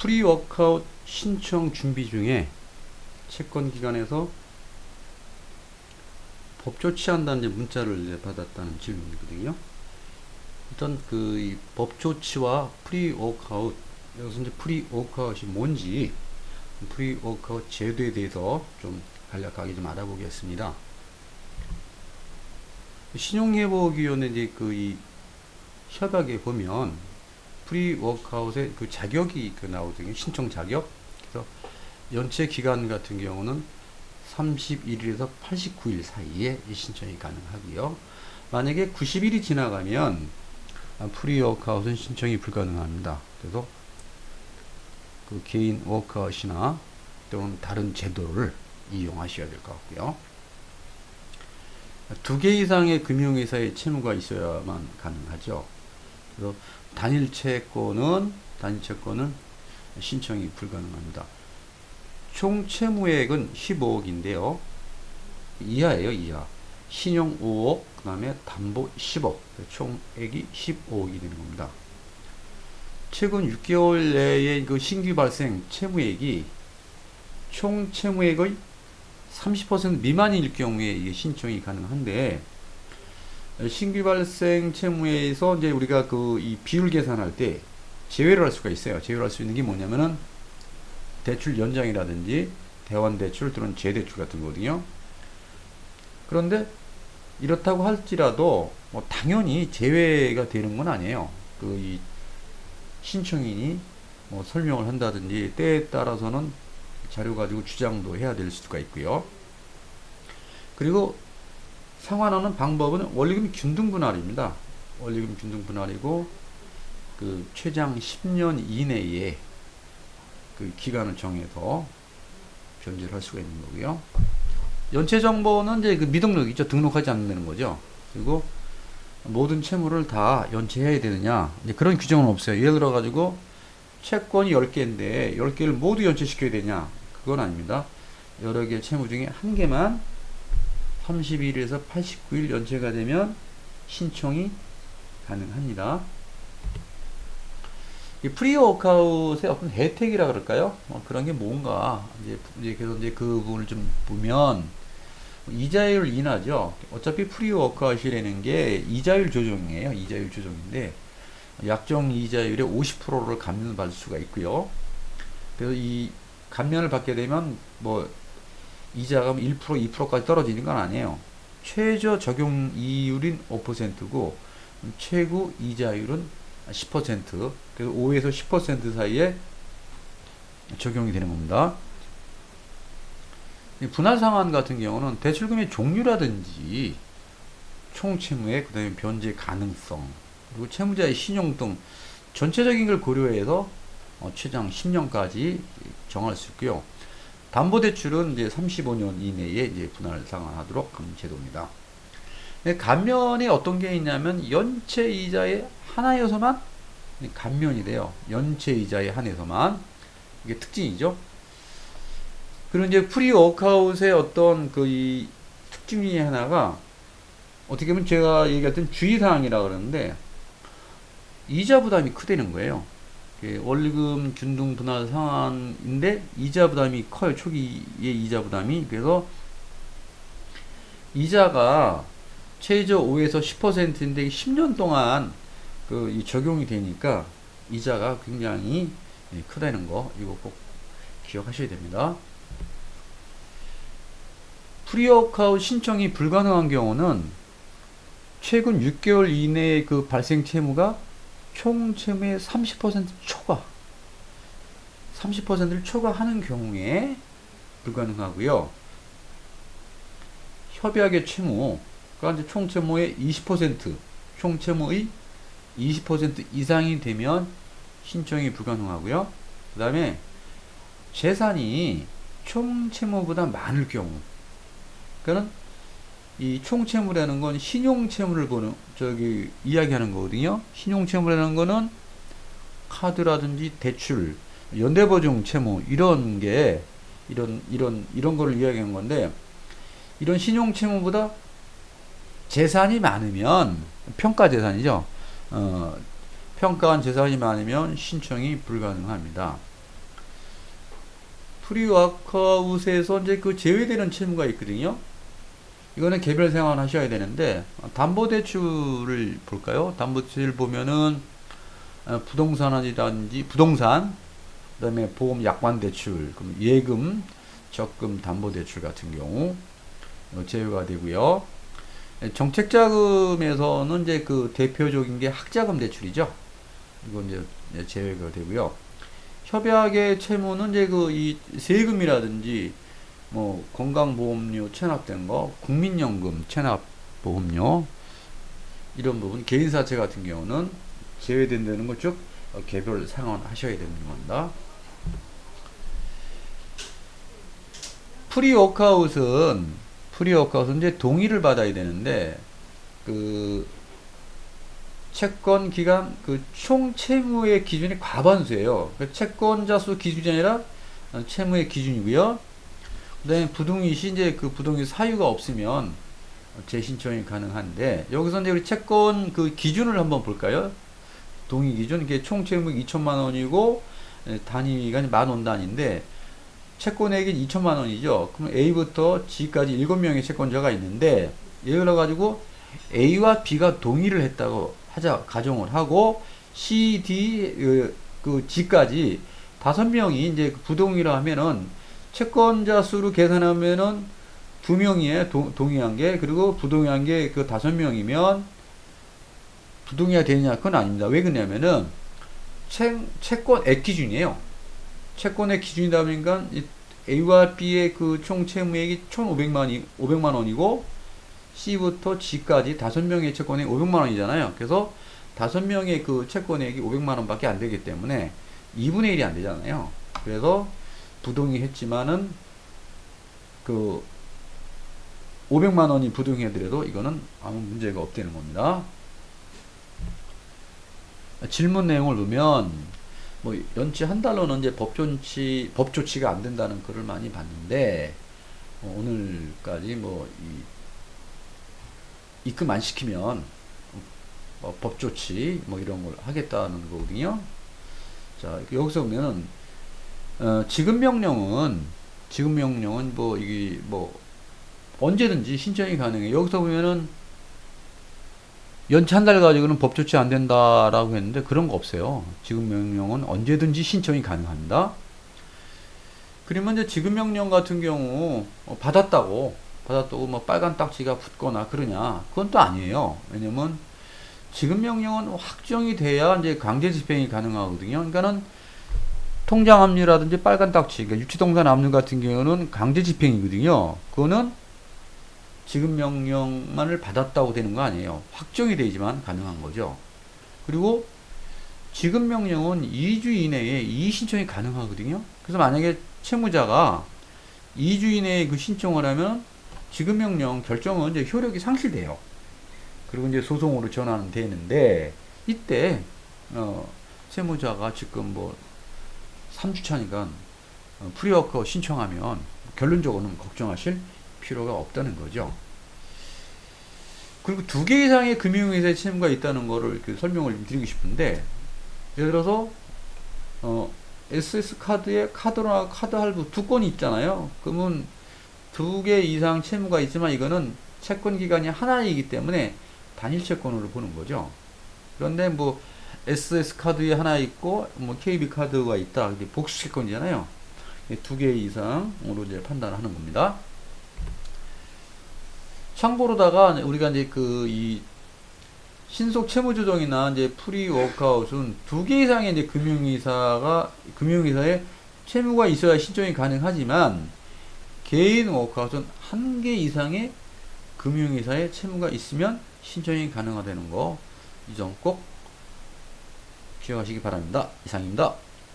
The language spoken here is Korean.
프리워크아웃 신청 준비 중에 채권기관에서 법조 치한다는 이제 문자를 이제 받았다는 질문이거든요. 일단 이 법조치와 프리워크아웃, 여기서 이제 프리워크아웃이 뭔지, 프리워크아웃 제도에 대해서 좀 간략하게 좀 알아보겠습니다. 신용회복위원회 이제 이 협약에 보면 프리워크아웃의 그 자격이 나오거든요. 신청 자격. 그래서 연체 기간 같은 경우는 31일에서 89일 사이에 신청이 가능하고요. 만약에 90일이 지나가면 프리워크아웃은 신청이 불가능합니다. 그래서 그 개인 워크아웃이나 또는 다른 제도를 이용하셔야 될 것 같고요. 2개 이상의 금융회사의 채무가 있어야만 가능하죠. 그래서 단일 채권은 신청이 불가능합니다. 총 채무액은 15억인데요. 이하예요, 이하. 신용 5억, 그 다음에 담보 10억. 총액이 15억이 되는 겁니다. 최근 6개월 내에 그 신규 발생 채무액이 총 채무액의 30% 미만일 경우에 이게 신청이 가능한데, 신규 발생 채무에서 이제 우리가 이 비율 계산할 때 제외를 할 수가 있어요. 제외를 할 수 있는 게 뭐냐면은 대출 연장이라든지 대환 대출 또는 재대출 같은 거거든요. 그런데 이렇다고 할지라도 뭐 당연히 제외가 되는 건 아니에요. 이 신청인이 뭐 설명을 한다든지 때에 따라서는 자료 가지고 주장도 해야 될 수가 있고요. 그리고 상환하는 방법은 원리금 균등 분할입니다. 원리금 균등 분할이고 최장 10년 이내에 그 기간을 정해서 변제를 할 수가 있는 거고요. 연체 정보는 이제 미등록이죠. 등록하지 않는다는 거죠. 그리고 모든 채무를 다 연체해야 되느냐, 이제 그런 규정은 없어요. 예를 들어 가지고 채권이 10개인데 10개를 모두 연체시켜야 되냐, 그건 아닙니다. 여러 개 채무 중에 한 개만 30일에서 89일 연체가 되면 신청이 가능합니다. 이 프리워크아웃의 어떤 혜택이라 그럴까요? 그런 게 뭔가 그래서 그 부분을 좀 보면 이자율 인하죠. 어차피 프리워크아웃이라는 게 이자율 조정이에요. 이자율 조정인데 약정 이자율의 50%를 감면을 받을 수가 있고요. 그래서 이 감면을 받게 되면 뭐 이자가 1%, 2%까지 떨어지는 건 아니에요. 최저 적용 이율인 5%고 최고 이자율은 10%, 그래서 5에서 10% 사이에 적용이 되는 겁니다. 분할 상환 같은 경우는 대출금의 종류라든지 총채무액, 그 다음에 변제 가능성, 그리고 채무자의 신용 등 전체적인 걸 고려해서 최장 10년까지 정할 수 있고요. 담보대출은 이제 35년 이내에 이제 분할 상환하도록 하는 제도입니다. 감면에 어떤 게 있냐면 연체 이자에 하나여서만 감면이 돼요. 연체 이자에 한해서만. 이게 특징이죠. 그리고 이제 프리워크아웃의 어떤 이 특징 중에 하나가 어떻게 보면 제가 얘기했던 주의사항이라 그러는데 이자 부담이 크다는 거예요. 원리금 균등 분할 상환인데 이자 부담이 커요. 초기의 이자 부담이. 그래서 이자가 최저 5에서 10%인데 10년 동안 이 적용이 되니까 이자가 굉장히 크다는 거, 이거 꼭 기억하셔야 됩니다. 프리워크아웃 신청이 불가능한 경우는 최근 6개월 이내의 그 발생 채무가 총 채무의 30% 초과, 30%를 초과하는 경우에 불가능하고요. 협약의 채무가 이제 총 채무의 20%, 총 채무의 20% 이상이 되면 신청이 불가능하고요. 그 다음에 재산이 총 채무보다 많을 경우, 그러니까 이 총채무라는 건 신용채무를 이야기하는 거거든요. 신용채무라는 거는 카드라든지 대출, 연대보증 채무, 이런 거를 이야기하는 건데, 이런 신용채무보다 재산이 많으면, 평가 재산이죠. 평가한 재산이 많으면 신청이 불가능합니다. 프리워크아웃에서 이제 그 제외되는 채무가 있거든요. 이거는 개별 생활하셔야 되는데, 담보대출을 볼까요? 담보대출 보면은 부동산이라든지 부동산, 그다음에 보험 약관 대출, 그럼 예금, 적금 담보대출 같은 경우 제외가 되고요. 정책자금에서는 이제 그 대표적인 게 학자금 대출이죠. 이건 이제 제외가 되고요. 협약의 채무는 이제 그 이 세금이라든지 뭐 건강보험료 체납된 거, 국민연금 체납보험료 이런 부분, 개인사채 같은 경우는 제외된다는 것 쭉 개별 상환하셔야 되는 겁니다. 프리워크아웃은 이제 동의를 받아야 되는데 그 채권 기간 그 총 채무의 기준이 과반수예요. 그 채권자 수 기준이 아니라 채무의 기준이고요. 그다음에 부동의시 이제 그 부동의 사유가 없으면 재신청이 가능한데 여기서 이제 우리 채권 그 기준을 한번 볼까요? 동의 기준 이게 총 채무 2천만 원이고 단위가 10,000원단위인데 채권액이 2천만 원이죠. 그럼 A부터 G까지 7명의 채권자가 있는데 예를 들어 가지고 A와 B가 동의를 했다고 가정을 하고 C, D, 그 G까지 5명이 이제 부동의라 하면은 채권자 수로 계산하면은 2명이에요. 동의한 게. 그리고 부동의한 게 그 5명이면 부동의가 되느냐? 그건 아닙니다. 왜 그러냐면은 채권액 기준이에요. 채권액 기준이다 보니까 A와 B의 그 총 채무액이 500만 원이고 C부터 G까지 5명의 채권액이 500만 원이잖아요. 그래서 5명의 그 채권액이 500만 원밖에 안 되기 때문에 2분의 1이 안 되잖아요. 그래서 부동의 했지만은 그 500만 원이 부동의하더라도 이거는 아무 문제가 없다는 겁니다. 질문 내용을 보면 뭐 연치 한 달로는 이제 법 조치가 안 된다는 글을 많이 봤는데 오늘까지 뭐 입금 안 시키면 법 조치 뭐 이런 걸 하겠다는 거거든요. 자 여기서 보면은 지급 명령은 뭐 이게 뭐 언제든지 신청이 가능해요. 여기서 보면은 연체 한 달 가지고는 법 조치 안 된다라고 했는데 그런 거 없어요. 지급 명령은 언제든지 신청이 가능합니다. 그러면 이제 지급 명령 같은 경우 받았다고 뭐 빨간 딱지가 붙거나 그러냐? 그건 또 아니에요. 왜냐면 지급 명령은 확정이 돼야 이제 강제 집행이 가능하거든요. 그러니까는 통장 압류라든지 빨간 딱지, 그러니까 유치동산 압류 같은 경우는 강제 집행이거든요. 그거는 지급 명령만을 받았다고 되는 거 아니에요. 확정이 되지만 가능한 거죠. 그리고 지급 명령은 2주 이내에 이의 신청이 가능하거든요. 그래서 만약에 채무자가 2주 이내에 그 신청을 하면 지급 명령 결정은 이제 효력이 상실돼요. 그리고 이제 소송으로 전환은 되는데 이때 채무자가 지금 뭐 3주 차니까 프리워크 신청하면 결론적으로는 걱정하실 필요가 없다는 거죠. 그리고 2개 이상의 금융회사의 채무가 있다는 거를 설명을 드리고 싶은데 예를 들어서 SS카드에 카드나 카드 할부 2건이 있잖아요. 그러면 2개 이상 채무가 있지만 이거는 채권 기간이 하나이기 때문에 단일 채권으로 보는 거죠. 그런데 뭐 SS카드에 하나 있고 뭐 KB카드가 있다. 복수 채권이잖아요. 2개 이상으로 이제 판단하는 겁니다. 참고로다가 우리가 이제 이 신속 채무 조정이나 이제 프리워크아웃은 2개 이상의 이제 금융회사에 채무가 있어야 신청이 가능하지만 개인 워크아웃은 1개 이상의 금융회사에 채무가 있으면 신청이 가능하다는 거 이 점 꼭 기억하시기 바랍니다. 이상입니다.